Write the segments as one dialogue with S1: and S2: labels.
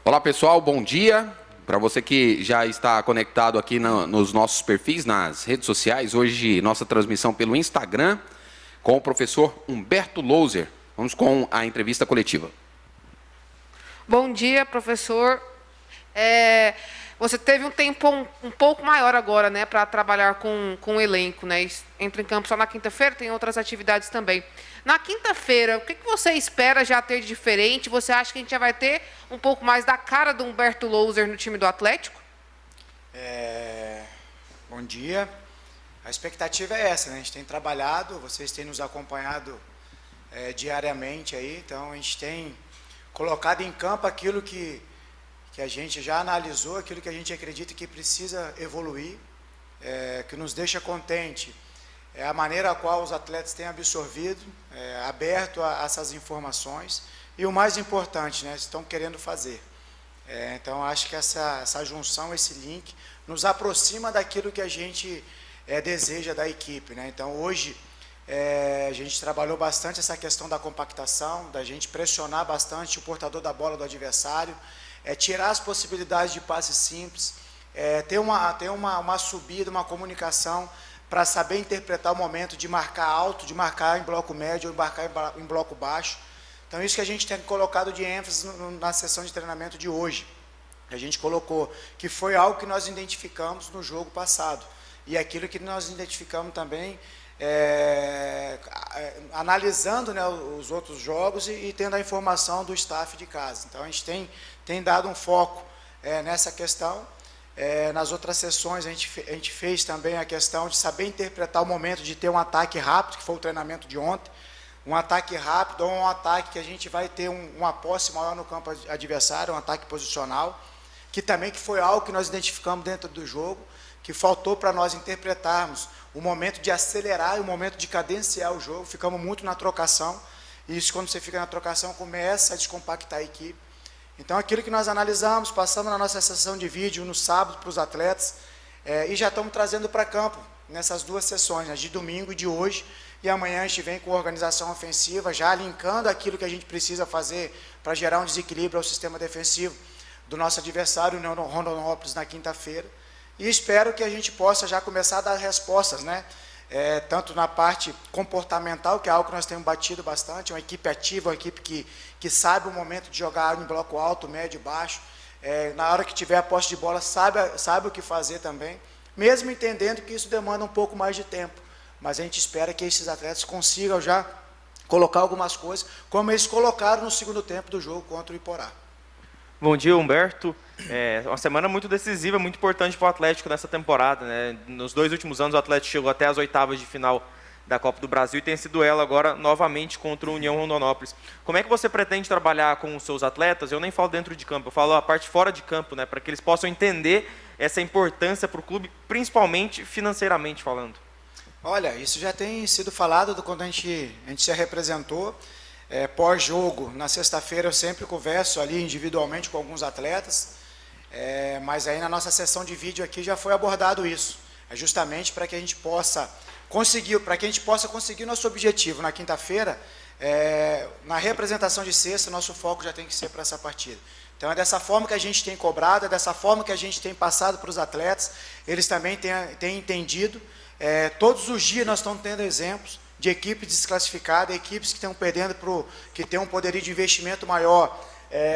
S1: Olá pessoal, bom dia. Para você que já está conectado aqui nos nossos perfis, nas redes sociais, hoje nossa transmissão pelo Instagram com o professor Humberto Louser. Vamos com a entrevista coletiva.
S2: Bom dia, professor. Você teve um tempo um pouco maior agora, né, para trabalhar com o elenco, né? Entra em campo só na quinta-feira, tem outras atividades também. Na quinta-feira, o que você espera já ter de diferente? Você acha que a gente já vai ter um pouco mais da cara do Humberto Louser no time do Atlético?
S3: Bom dia. A expectativa é essa, né? A gente tem trabalhado, vocês têm nos acompanhado diariamente aí, então a gente tem colocado em campo aquilo que a gente já analisou, aquilo que a gente acredita que precisa evoluir, que nos deixa contente, a maneira a qual os atletas têm absorvido, aberto a essas informações, e o mais importante, né, estão querendo fazer. Então, acho que essa junção, esse link, nos aproxima daquilo que a gente deseja da equipe, né? Então, hoje, a gente trabalhou bastante essa questão da compactação, da gente pressionar bastante o portador da bola do adversário, tirar as possibilidades de passes simples, ter uma subida, uma comunicação para saber interpretar o momento de marcar alto, de marcar em bloco médio ou marcar em bloco baixo. Então, isso que a gente tem colocado de ênfase na sessão de treinamento de hoje. A gente colocou que foi algo que nós identificamos no jogo passado. E aquilo que nós identificamos também, analisando, né, os outros jogos e tendo a informação do staff de casa. Então, a gente tem dado um foco nessa questão. Nas outras sessões, a gente fez também a questão de saber interpretar o momento de ter um ataque rápido, que foi o treinamento de ontem, um ataque rápido ou um ataque que a gente vai ter uma posse maior no campo adversário, um ataque posicional, que foi algo que nós identificamos dentro do jogo, que faltou para nós interpretarmos o momento de acelerar e o momento de cadenciar o jogo. Ficamos muito na trocação, e isso, quando você fica na trocação, começa a descompactar a equipe. Então, aquilo que nós analisamos, passamos na nossa sessão de vídeo no sábado para os atletas, e já estamos trazendo para campo nessas duas sessões, né, de domingo e de hoje, e amanhã a gente vem com organização ofensiva, já linkando aquilo que a gente precisa fazer para gerar um desequilíbrio ao sistema defensivo do nosso adversário, o Rondonópolis, na quinta-feira, e espero que a gente possa já começar a dar respostas, né? Tanto na parte comportamental, que é algo que nós temos batido bastante, uma equipe ativa, uma equipe que sabe o momento de jogar em bloco alto, médio, baixo, na hora que tiver a posse de bola, sabe o que fazer também, mesmo entendendo que isso demanda um pouco mais de tempo, mas a gente espera que esses atletas consigam já colocar algumas coisas, como eles colocaram no segundo tempo do jogo contra o Iporá.
S4: Bom dia, Humberto. Uma semana muito decisiva, muito importante para o Atlético nessa temporada, né? Nos 2 últimos anos, o Atlético chegou até as oitavas de final da Copa do Brasil e tem esse duelo agora novamente contra o União Rondonópolis. Como é que você pretende trabalhar com os seus atletas? Eu nem falo dentro de campo, eu falo a parte fora de campo, né? Para que eles possam entender essa importância para o clube, principalmente financeiramente falando.
S3: Olha, isso já tem sido falado quando a gente se representou. Pós-jogo, na sexta-feira, eu sempre converso ali individualmente com alguns atletas, mas aí na nossa sessão de vídeo aqui já foi abordado isso. É justamente para que a gente possa conseguir nosso objetivo na quinta-feira, na representação de sexta, nosso foco já tem que ser para essa partida. Então é dessa forma que a gente tem cobrado, é dessa forma que a gente tem passado para os atletas, eles também têm entendido. Todos os dias nós estamos tendo exemplos de equipes desclassificadas, equipes que estão perdendo, que têm um poderio de investimento maior,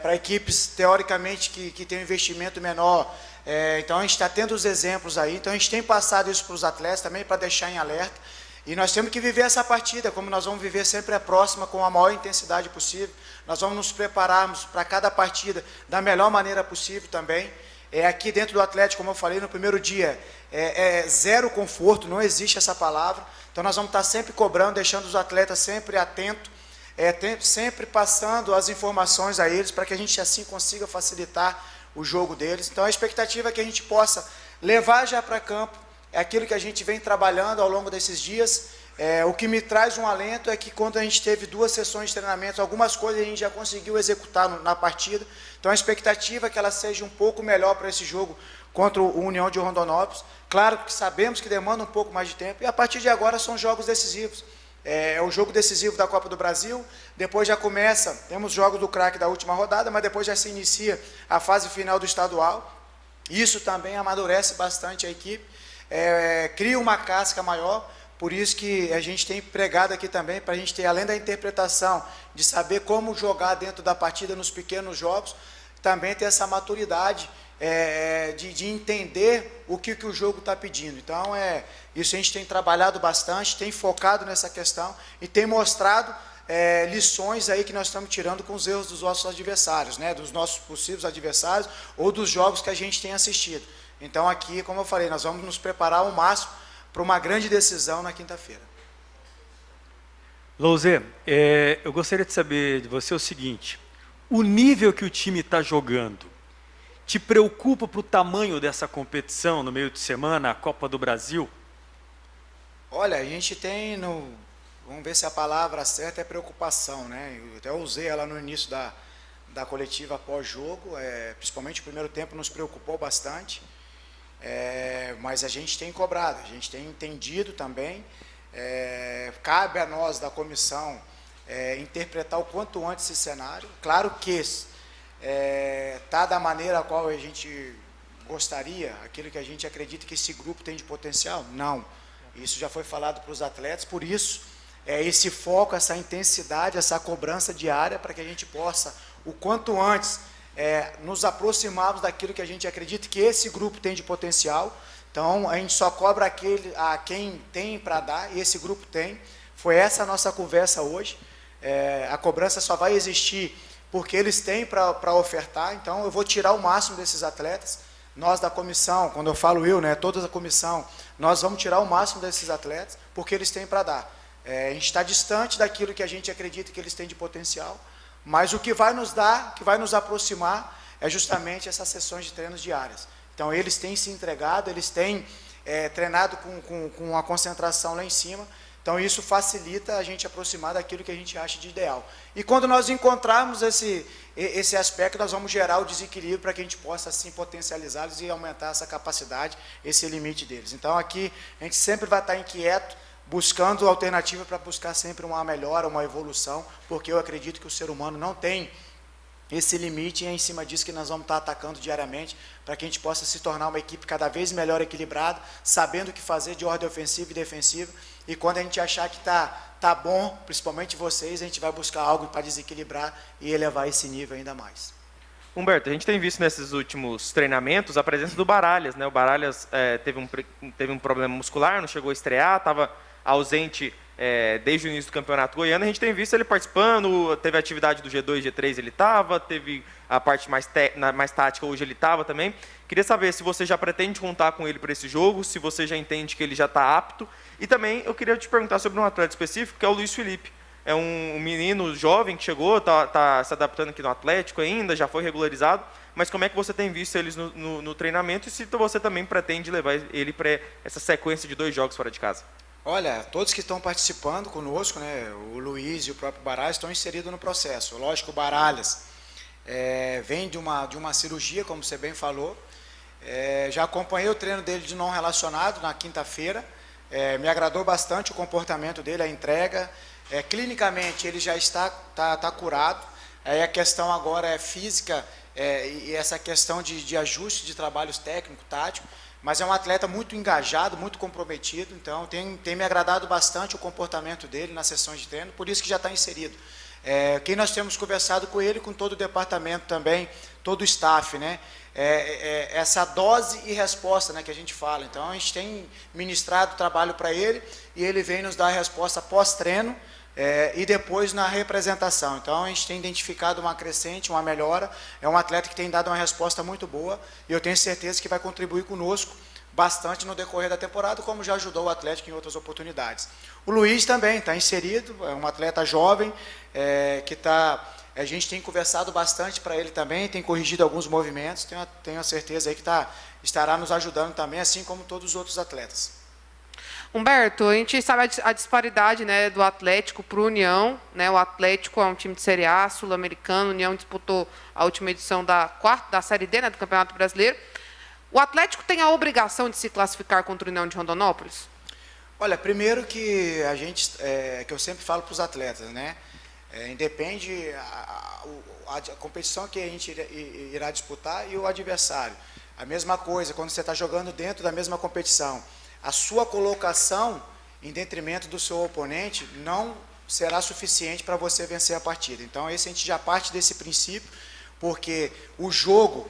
S3: para equipes, teoricamente, que têm um investimento menor. Então, a gente está tendo os exemplos aí, então a gente tem passado isso para os atletas também, para deixar em alerta, e nós temos que viver essa partida, como nós vamos viver sempre a próxima, com a maior intensidade possível. Nós vamos nos prepararmos para cada partida da melhor maneira possível também. Aqui dentro do Atlético, como eu falei no primeiro dia, zero conforto, não existe essa palavra. Então, nós vamos estar sempre cobrando, deixando os atletas sempre atentos, sempre passando as informações a eles, para que a gente assim consiga facilitar o jogo deles. Então, a expectativa é que a gente possa levar já para campo aquilo que a gente vem trabalhando ao longo desses dias. O que me traz um alento é que quando a gente teve 2 sessões de treinamento, algumas coisas a gente já conseguiu executar na partida. Então, a expectativa é que ela seja um pouco melhor para esse jogo contra o União de Rondonópolis. Claro que sabemos que demanda um pouco mais de tempo, e a partir de agora são jogos decisivos. é o jogo decisivo da Copa do Brasil, depois já começa, temos jogos do craque da última rodada, mas depois já se inicia a fase final do estadual. Isso também amadurece bastante a equipe, cria uma casca maior, por isso que a gente tem pregado aqui também, para a gente ter, além da interpretação, de saber como jogar dentro da partida nos pequenos jogos, também ter essa maturidade de entender o que o jogo está pedindo. Então, isso a gente tem trabalhado bastante, tem focado nessa questão e tem mostrado lições aí que nós estamos tirando com os erros dos nossos adversários, né, dos nossos possíveis adversários ou dos jogos que a gente tem assistido. Então, aqui, como eu falei, nós vamos nos preparar ao máximo para uma grande decisão na quinta-feira.
S5: Louzé, eu gostaria de saber de você o seguinte: o nível que o time está jogando te preocupa para o tamanho dessa competição no meio de semana, a Copa do Brasil?
S3: Olha, a gente tem, vamos ver se a palavra certa é preocupação, né? Eu até usei ela no início da coletiva pós-jogo, principalmente o primeiro tempo nos preocupou bastante, mas a gente tem cobrado, a gente tem entendido também, cabe a nós da comissão interpretar o quanto antes esse cenário. Claro que está da maneira a qual a gente gostaria, aquilo que a gente acredita que esse grupo tem de potencial? Não. Isso já foi falado para os atletas, por isso esse foco, essa intensidade, essa cobrança diária para que a gente possa, o quanto antes, nos aproximarmos daquilo que a gente acredita que esse grupo tem de potencial. Então, a gente só cobra a quem tem para dar, e esse grupo tem. Foi essa a nossa conversa hoje. A cobrança só vai existir porque eles têm para ofertar. Então, eu vou tirar o máximo desses atletas. Nós da comissão, quando eu falo eu, né, toda a comissão, nós vamos tirar o máximo desses atletas, porque eles têm para dar. A gente está distante daquilo que a gente acredita que eles têm de potencial, mas o que vai nos dar, que vai nos aproximar, é justamente essas sessões de treinos diárias. Então, eles têm se entregado, eles têm treinado com a concentração lá em cima. Então, isso facilita a gente aproximar daquilo que a gente acha de ideal. E quando nós encontrarmos esse aspecto, nós vamos gerar o desequilíbrio para que a gente possa, assim, potencializá-los e aumentar essa capacidade, esse limite deles. Então, aqui, a gente sempre vai estar inquieto, buscando alternativa para buscar sempre uma melhora, uma evolução, porque eu acredito que o ser humano não tem esse limite, e é em cima disso que nós vamos estar atacando diariamente, para que a gente possa se tornar uma equipe cada vez melhor equilibrada, sabendo o que fazer de ordem ofensiva e defensiva, e quando a gente achar que tá bom, principalmente vocês, a gente vai buscar algo para desequilibrar e elevar esse nível ainda mais.
S4: Humberto, a gente tem visto nesses últimos treinamentos a presença do Baralhas, né? O Baralhas teve um problema muscular, não chegou a estrear, estava ausente desde o início do campeonato goiano. A gente tem visto ele participando, teve a atividade do G2, G3 ele estava, teve a parte mais tática, hoje ele estava também. Queria saber se você já pretende contar com ele para esse jogo, se você já entende que ele já está apto. E também eu queria te perguntar sobre um atleta específico, que é o Luiz Felipe. É um menino jovem que chegou, está se adaptando aqui no Atlético ainda, já foi regularizado, mas como é que você tem visto eles no treinamento e se você também pretende levar ele para essa sequência de 2 jogos fora de casa?
S3: Olha, todos que estão participando conosco, né, o Luiz e o próprio Baralhas, estão inseridos no processo. Lógico, o Baralhas vem de uma cirurgia, como você bem falou. Já acompanhei o treino dele de não relacionado na quinta-feira. Me agradou bastante o comportamento dele, a entrega. Clinicamente, ele já está curado. A questão agora é física e essa questão de ajuste de trabalhos técnicos, táticos. Mas é um atleta muito engajado, muito comprometido, então tem me agradado bastante o comportamento dele nas sessões de treino, por isso que já está inserido. Quem nós temos conversado com ele, com todo o departamento também, todo o staff, né? Essa dose e resposta, né, que a gente fala. Então, a gente tem ministrado trabalho para ele e ele vem nos dar a resposta pós-treino, e depois na representação. Então, a gente tem identificado uma crescente, uma melhora. É um atleta que tem dado uma resposta muito boa e eu tenho certeza que vai contribuir conosco bastante no decorrer da temporada, como já ajudou o Atlético em outras oportunidades. O Luiz também está inserido, é um atleta jovem, a gente tem conversado bastante para ele também, tem corrigido alguns movimentos, tenho a certeza aí que estará nos ajudando também, assim como todos os outros atletas.
S2: Humberto, a gente sabe a disparidade, né, do Atlético para o União, né? O Atlético é um time de Série A, sul-americano, o União disputou a última edição da Série D, né, do Campeonato Brasileiro. O Atlético tem a obrigação de se classificar contra o União de Rondonópolis?
S3: Olha, primeiro que que eu sempre falo para os atletas, né? Independe a competição que a gente irá disputar e o adversário. A mesma coisa, quando você está jogando dentro da mesma competição, a sua colocação em detrimento do seu oponente não será suficiente para você vencer a partida. Então, a gente já parte desse princípio, porque o jogo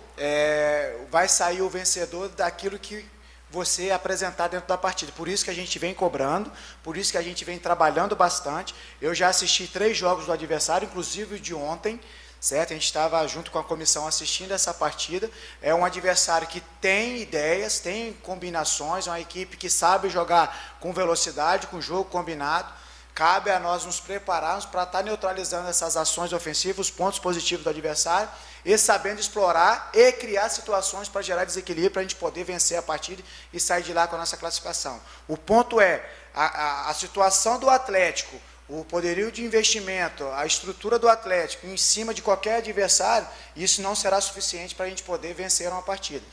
S3: vai sair o vencedor daquilo que você apresentar dentro da partida. Por isso que a gente vem cobrando, por isso que a gente vem trabalhando bastante. Eu já assisti 3 jogos do adversário, inclusive o de ontem, certo? A gente estava junto com a comissão assistindo essa partida. É um adversário que tem ideias, tem combinações, é uma equipe que sabe jogar com velocidade, com jogo combinado. Cabe a nós nos prepararmos para estar neutralizando essas ações ofensivas, os pontos positivos do adversário, e sabendo explorar e criar situações para gerar desequilíbrio, para a gente poder vencer a partida e sair de lá com a nossa classificação. O ponto é, a situação do Atlético, o poderio de investimento, a estrutura do Atlético em cima de qualquer adversário, isso não será suficiente para a gente poder vencer uma partida.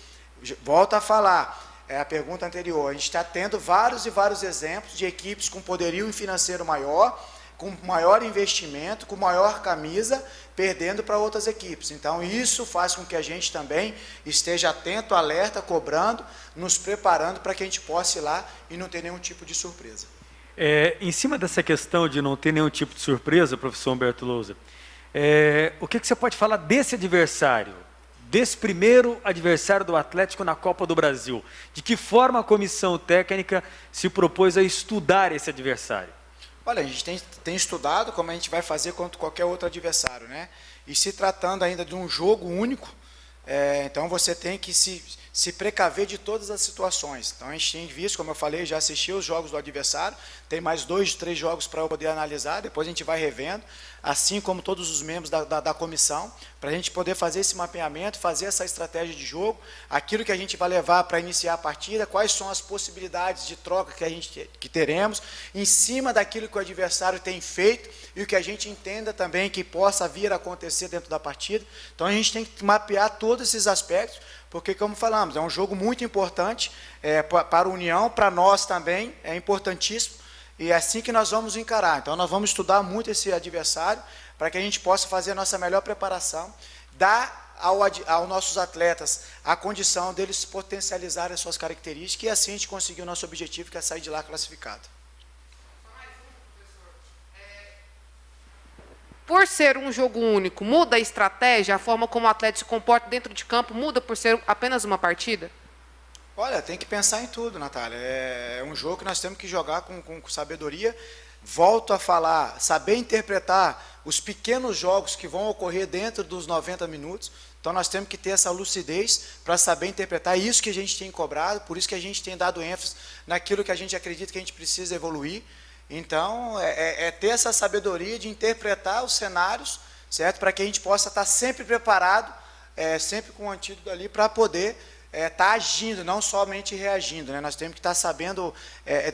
S3: Volto a falar, a pergunta anterior, a gente está tendo vários e vários exemplos de equipes com poderio financeiro maior, com maior investimento, com maior camisa, perdendo para outras equipes. Então, isso faz com que a gente também esteja atento, alerta, cobrando, nos preparando para que a gente possa ir lá e não ter nenhum tipo de surpresa.
S5: Em cima dessa questão de não ter nenhum tipo de surpresa, professor Humberto Lousa, o que você pode falar desse adversário? Desse primeiro adversário do Atlético na Copa do Brasil. De que forma a comissão técnica se propôs a estudar esse adversário?
S3: Olha, a gente tem estudado como a gente vai fazer contra qualquer outro adversário, né? E se tratando ainda de um jogo único, então você tem que se precaver de todas as situações. Então a gente tem visto, como eu falei, já assisti os jogos do adversário, tem mais 2, 3 jogos para eu poder analisar, depois a gente vai revendo, assim como todos os membros da comissão, para a gente poder fazer esse mapeamento, fazer essa estratégia de jogo, aquilo que a gente vai levar para iniciar a partida, quais são as possibilidades de troca que teremos, em cima daquilo que o adversário tem feito e o que a gente entenda também que possa vir a acontecer dentro da partida. Então a gente tem que mapear todos esses aspectos, porque, como falamos, é um jogo muito importante para a União, para nós também, é importantíssimo, e é assim que nós vamos encarar. Então, nós vamos estudar muito esse adversário, para que a gente possa fazer a nossa melhor preparação, dar aos nossos atletas a condição deles potencializarem as suas características, e assim a gente conseguir o nosso objetivo, que é sair de lá classificado.
S2: Por ser um jogo único, muda a estratégia, a forma como o atleta se comporta dentro de campo, muda por ser apenas uma partida?
S3: Olha, tem que pensar em tudo, Natália. É um jogo que nós temos que jogar com sabedoria. Volto a falar, saber interpretar os pequenos jogos que vão ocorrer dentro dos 90 minutos. Então, nós temos que ter essa lucidez para saber interpretar. É isso que a gente tem cobrado, por isso que a gente tem dado ênfase naquilo que a gente acredita que a gente precisa evoluir. Então, ter essa sabedoria de interpretar os cenários, certo? Para que a gente possa estar sempre preparado, sempre com o antídoto ali, para poder estar agindo, não somente reagindo, né? Nós temos que estar sabendo,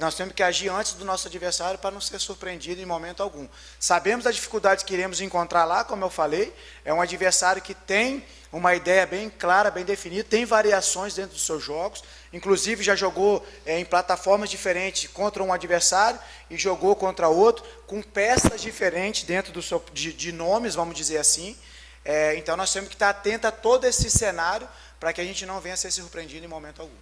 S3: nós temos que agir antes do nosso adversário para não ser surpreendido em momento algum. Sabemos das dificuldades que iremos encontrar lá, como eu falei, é um adversário que tem uma ideia bem clara, bem definida, tem variações dentro dos seus jogos, inclusive já jogou em plataformas diferentes contra um adversário e jogou contra outro, com peças diferentes dentro de nomes, vamos dizer assim. Então nós temos que estar atentos a todo esse cenário para que a gente não venha a ser surpreendido em momento algum.